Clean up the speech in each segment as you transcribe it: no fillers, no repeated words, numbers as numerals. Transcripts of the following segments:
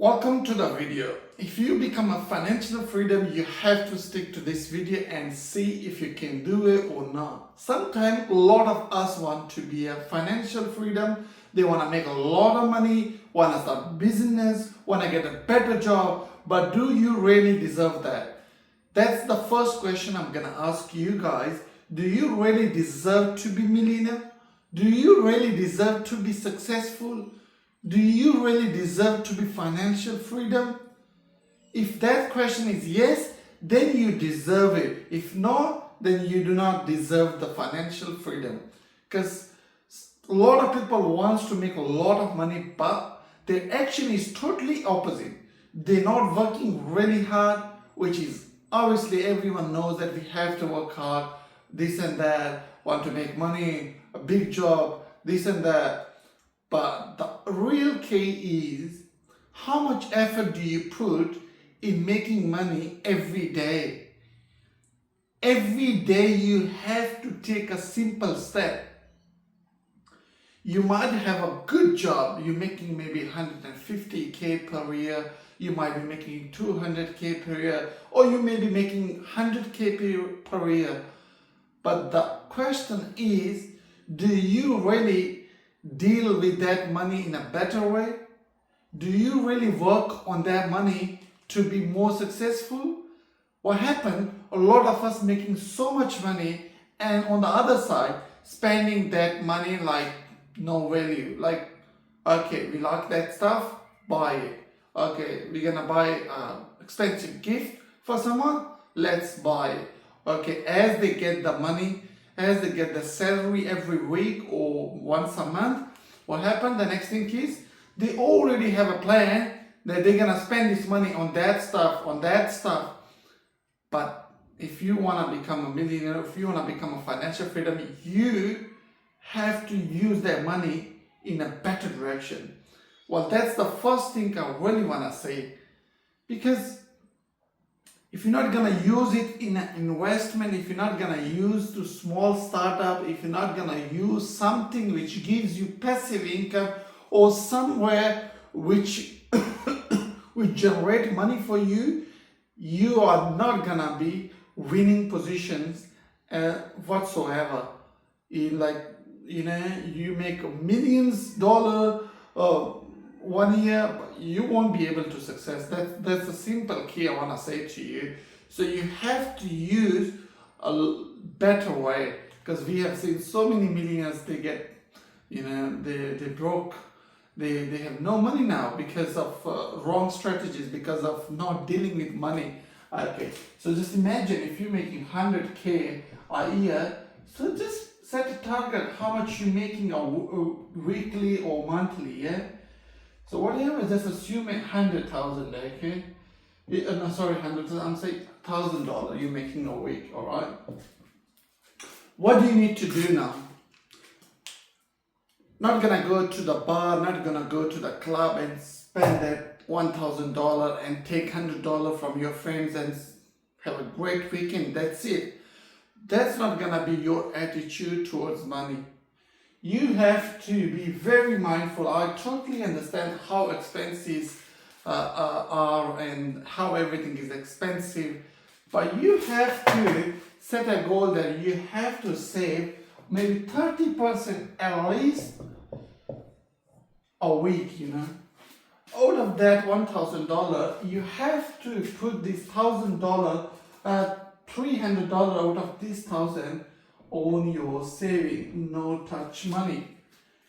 Welcome to the video. If you become a financial freedom, you have to stick to this video and see if you can do it or not. Sometimes a lot of us want to be a financial freedom. They want to make a lot of money, want to start business, want to get a better job, but do you really deserve that? That's the first question I'm going to ask you guys. Do you really deserve to be millionaire? Do you really deserve to be successful? Do you really deserve to be financial freedom? If that question is yes, then you deserve it. If not, then you do not deserve the financial freedom. Because a lot of people wants to make a lot of money, but their action is totally opposite. They're not working really hard, which is obviously everyone knows that we have to work hard, this and that, want to make money, a big job, this and that. But the real key is how much effort do you put in making money every day? Every day you have to take a simple step. You might have a good job, you're making maybe 150K per year, you might be making 200K per year, or you may be making 100K per year. But the question is, do you really deal with that money in a better way? Do you really work on that money to be more successful? What happened? A lot of us making so much money and on the other side spending that money like no value. Like, okay, we like that stuff, buy it. Okay, we're gonna buy an expensive gift for someone, let's buy it. Okay, as they get the money, as they get the salary every week or once a month, what happened? The next thing is they already have a plan that they're gonna spend this money on that stuff, But if you wanna become a millionaire, if you wanna become a financial freedom, you have to use that money in a better direction. Well, that's the first thing I really wanna say, because if you're not gonna use it in an investment, if you're not gonna use to small startup, if you're not gonna use something which gives you passive income or somewhere which will generate money for you, you are not gonna be winning positions whatsoever. You make $millions 1 year, but you won't be able to success. That's the simple key I want to say to you. So you have to use a better way, because we have seen so many millionaires, they get, they broke, they have no money now because of wrong strategies, because of not dealing with money. Okay, so just imagine if you're making 100K a year, so just set a target how much you're making a weekly or monthly, yeah? So whatever, just assume 100,000, okay? No, sorry, 100,000. I'm saying $1,000 you're making a week, all right? What do you need to do now? Not gonna go to the bar, not gonna go to the club and spend that $1,000 and take $100 from your friends and have a great weekend. That's it. That's not gonna be your attitude towards money. You have to be very mindful. I totally understand how expenses are and how everything is expensive, but you have to set a goal that you have to save maybe 30% at least a week, Out of that $1,000, you have to put this $1,000, $300 out of this 1,000 on your saving, no touch money.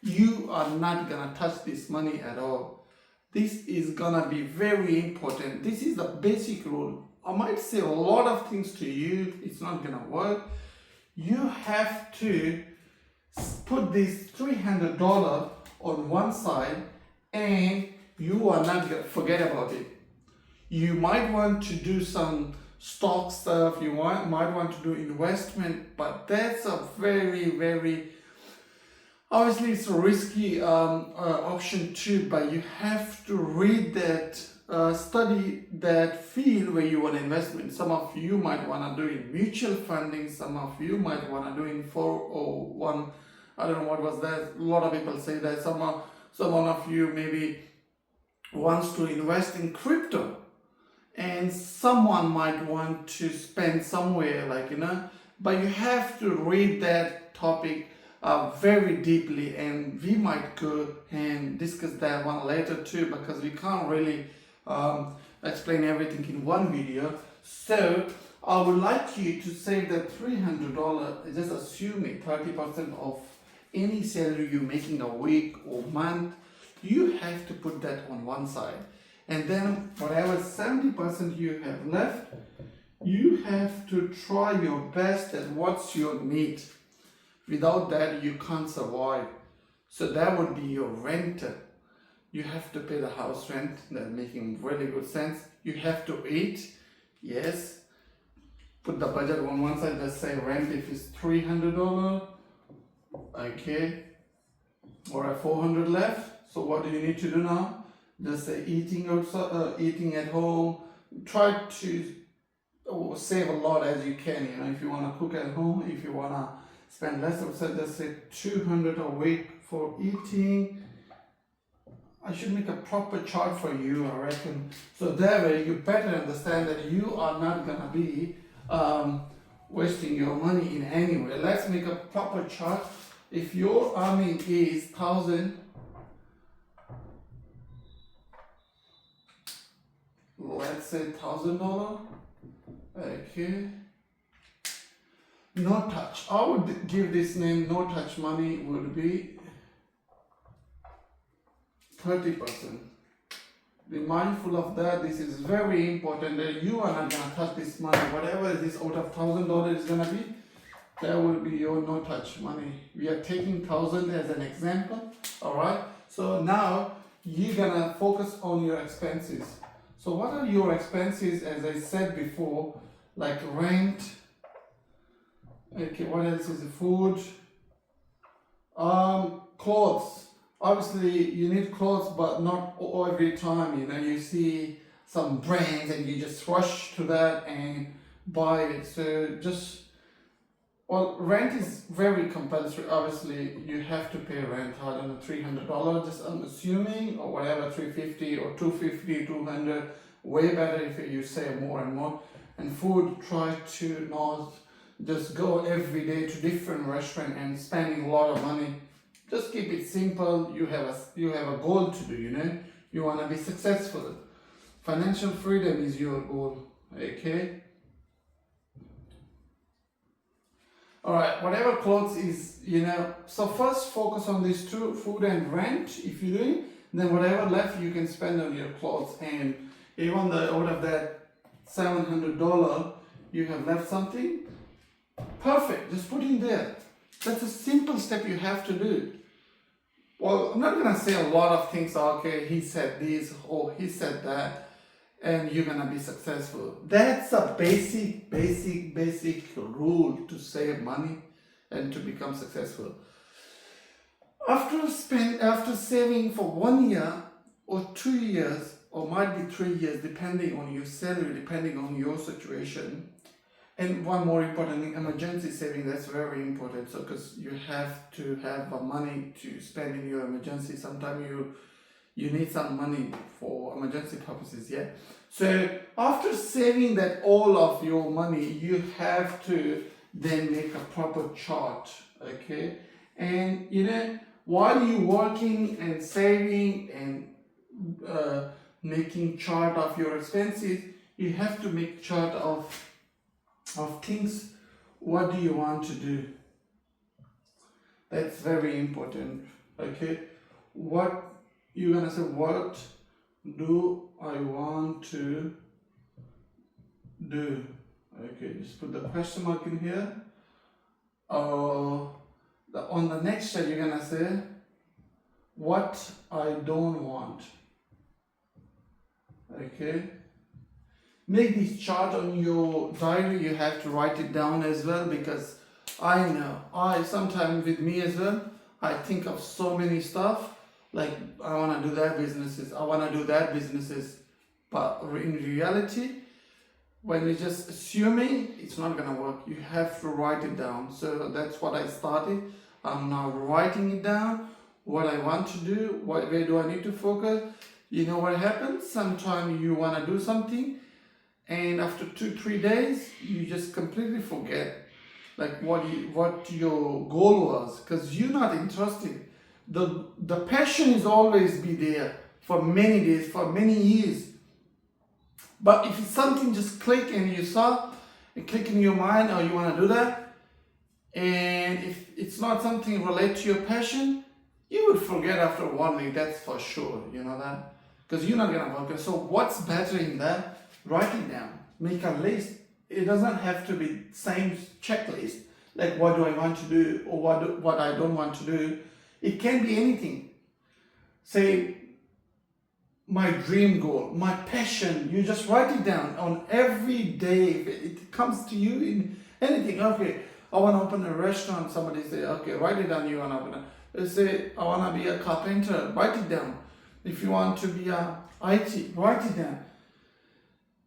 You are not gonna touch this money at all. This is gonna be very important. This is the basic rule. I might say a lot of things to you, it's not gonna work. You have to put this $300 on one side and you are not gonna forget about it. You might want to do some stock stuff, you might want to do investment, but that's a very, very, obviously it's a risky option too, but you have to read that, study that field where you want to invest in. Some of you might want to do in mutual funding, some of you might want to do in 401, I don't know what was that, a lot of people say that, some of you maybe wants to invest in crypto, and someone might want to spend somewhere, like, but you have to read that topic very deeply, and we might go and discuss that one later too, because we can't really explain everything in one video. So I would like you to save that $300, just assuming 30% of any salary you're making a week or month. You have to put that on one side, and then whatever 70% you have left, you have to try your best at what's your need. Without that, you can't survive. So that would be your rent. You have to pay the house rent. That's making really good sense. You have to eat. Yes. Put the budget on one side. Let's say rent if it's $300. Okay. Or at $400 left. So what do you need to do now? Just say eating outside, eating at home. Try to save a lot as you can. If you want to cook at home, if you want to spend less of, just say $200 a week for eating. I should make a proper chart for you, I reckon. So that way you better understand that you are not gonna be wasting your money in any way. Let's make a proper chart. If your earning is 1,000, let's say $1,000. Okay. No touch. I would give this name no touch money would be 30%. Be mindful of that. This is very important that you are not gonna touch this money. Whatever this out of $1,000 is gonna be, that will be your no touch money. We are taking 1,000 as an example. Alright. So now you're gonna focus on your expenses. So what are your expenses? As I said before, like rent. Okay, what else is it? Food, clothes. Obviously, you need clothes, but not every time. You see some brands and you just rush to that and buy it. So rent is very compulsory. Obviously, you have to pay rent. I don't know, $300. Just I'm assuming, or whatever, $350 or $250, $200. Way better if you save more and more. And food, try to not just go every day to different restaurant and spending a lot of money. Just keep it simple. You have a goal to do. You want to be successful. Financial freedom is your goal. Okay. All right. Whatever clothes is, So first focus on these two: food and rent. If you're doing, then whatever left you can spend on your clothes. And even out of that $700, you have left something. Perfect, just put in there. That's a simple step you have to do. Well, I'm not gonna say a lot of things, okay, he said this or he said that, and you're gonna be successful. That's a basic rule to save money and to become successful. After saving for 1 year or 2 years, or might be 3 years, depending on your salary, depending on your situation. And one more important thing, emergency saving, that's very important. So, because you have to have money to spend in your emergency. Sometimes you need some money for emergency purposes, yeah? So, after saving that all of your money, you have to then make a proper chart, okay? And, while you're working and saving and making chart of your expenses, you have to make chart of things. What do you want to do? That's very important. Okay, what you're gonna say, what do I want to do? Okay, just put the question mark in here. On the next slide you're gonna say what I don't want. Okay, make this chart on your diary. You have to write it down as well, because I know sometimes with me as well, I think of so many stuff, like I want to do that businesses, I want to do that businesses, but in reality, when you're just assuming, it's not gonna work. You have to write it down. So that's what I started. I'm now writing it down, what I want to do, where do I need to focus. You know what happens? Sometimes you want to do something, and after 2-3 days, you just completely forget like what your goal was, because you're not interested. The passion is always be there for many days, for many years. But if it's something just click and you saw, and click in your mind, or you want to do that, and if it's not something related to your passion, you would forget after 1 week, that's for sure, you know that? Because you're not gonna work it. So what's better in that? Write it down, make a list. It doesn't have to be same checklist, like what do I want to do or what I don't want to do. It can be anything. Say, my dream goal, my passion, you just write it down on every day. It comes to you in anything. Okay, I want to open a restaurant. Somebody say, okay, write it down, you want to open it. Let's say, I want to be a carpenter, write it down. If you want to be a IT, write it down.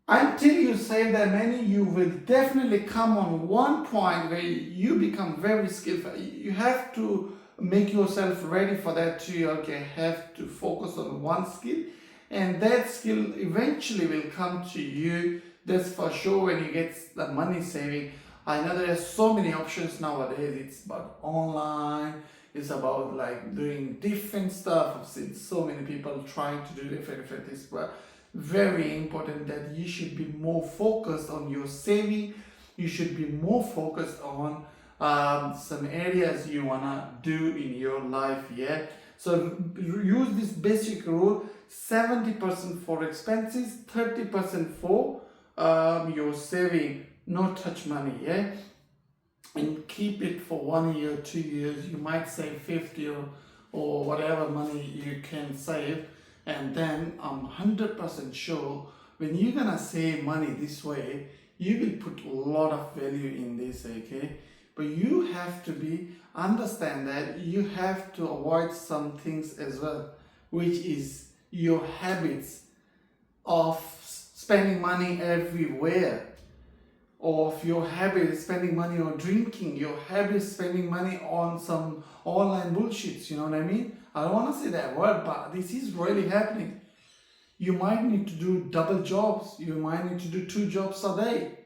Until you say that many, you will definitely come on one point where you become very skillful. You have to make yourself ready for that too. Okay, have to focus on one skill, and that skill eventually will come to you. That's for sure when you get the money saving. I know there are so many options nowadays. It's about online, it's about like doing different stuff. I've seen so many people trying to do different things, but very important that you should be more focused on your saving. You should be more focused on some areas you wanna do in your life. Yeah, so use this basic rule: 70% for expenses, 30% for your saving. No touch money. Yeah, and keep it for 1 year, 2 years. You might save 50 or whatever money you can save. And then I'm 100% sure when you're gonna save money this way, you will put a lot of value in this, okay? But you have to understand that you have to avoid some things as well, which is your habits of spending money everywhere, or if your habit is spending money on drinking, your habit is spending money on some online bullshits, you know what I mean? I don't want to say that word, but this is really happening. You might need to do double jobs. You might need to do 2 jobs a day.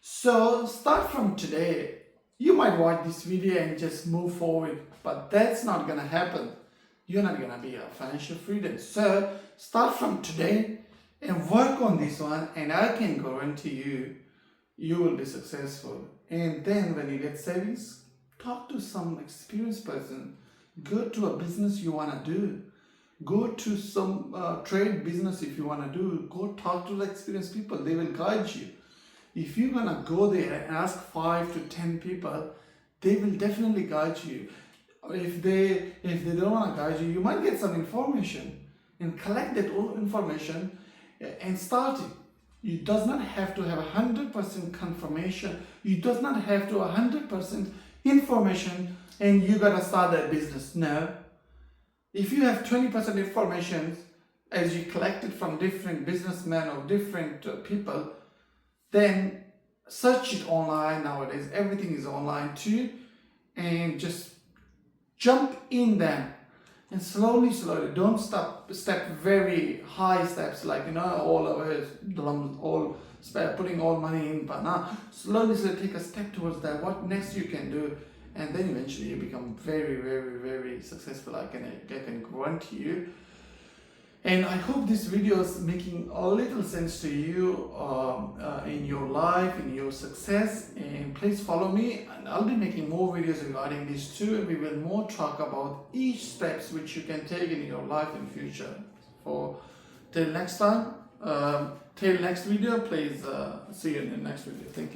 So start from today. You might watch this video and just move forward, but that's not going to happen. You're not going to be a financial freedom. So start from today and work on this one, and I can guarantee you will be successful. And then when you get savings, talk to some experienced person. Go to a business you want to do. Go to some trade business if you want to do. Go talk to the experienced people. They will guide you. If you're going to go there and ask 5 to 10 people, they will definitely guide you. If they don't want to guide you, you might get some information and collect that information and start it. You does not have to have 100% confirmation. You does not have to 100% information and you gotta start that business. No. If you have 20% information as you collect it from different businessmen or different people, then search it online nowadays. Everything is online too, and just jump in there. And slowly, don't step very high steps, like, all over, putting all money in, but now slowly take a step towards that. What next you can do, and then eventually you become very, very, very successful. I can guarantee you. And I hope this video is making a little sense to you in your life, in your success. And please follow me, and I'll be making more videos regarding this too. And we will more talk about each steps which you can take in your life in future. Till next time, till next video, please see you in the next video. Thank you.